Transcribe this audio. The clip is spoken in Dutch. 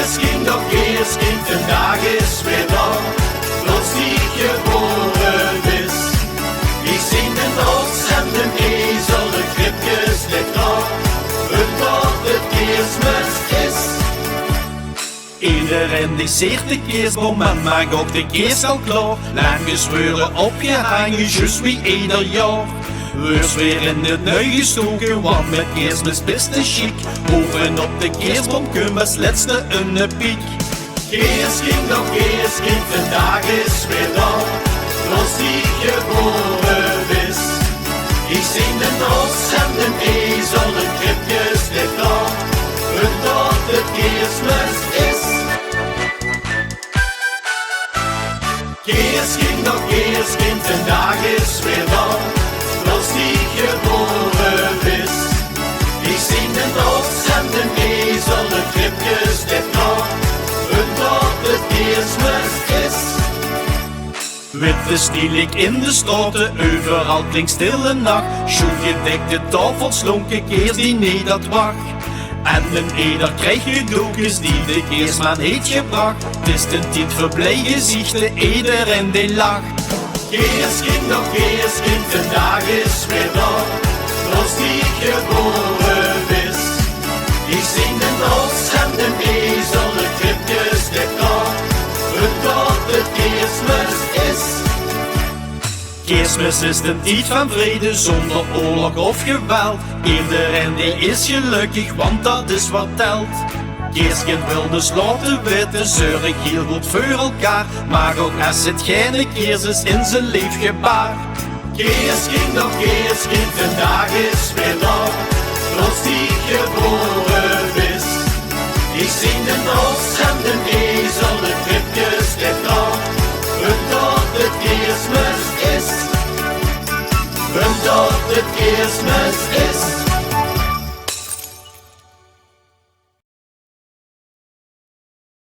Keerskind, oh Keerskind, vandaag is weer dag, dat die geboren is. Die zien de rots en de ezel, de kribjes ligt nog, omdat het kerstmis is. Iedereen die zeert de kerstboom en maakt ook de kerst al klaar. Lang gezweuren opgehangen, juist wie ieder jaar. Wees weer in het nui gestoken, want met kerstmis best de chic. Bovenop de kerstboom kunnen laatste een piek. Keerskind, oh Keerskind, vandaag is weer dag, dat die geboren is. Die zien de rots en de ezel, de kribjes ligt nog, omdat het kerstmis is. Keerskind, oh Keerskind, vandaag is weer dag, dat die geboren is. Die zien de rots en de ezel, de kribjes ligt nog, omdat het kerstmis is. Witte stielijk in de straten, overal klinkt stille nacht. Schoengedekte tafel, slonken kerstdiner dat wacht. En een ieder krijgt gedoekjes die de kerstman heeft gebracht. Het is een tijd voor blij gezichten, iedereen die lacht. Keerskind, oh Keerskind, vandaag is weer dag, dat die geboren is. Die zien de rots en de ezel, de kribjes ligt nog, omdat het kerstmis is. Kerstmis is de tijd van vrede, zonder oorlog of geweld. Iedereen die is gelukkig, want dat is wat telt. Keerskind wil dus laten weten, zeurig heel goed voor elkaar. Maar ook als het geen kerst is in zijn leefgebaar. Keerskind, oh Keerskind, vandaag is weer dag, dat die geboren is. Die zien de rots en de ezel, de kribjes ligt nog, omdat het kerstmis is. Omdat het kerstmis is.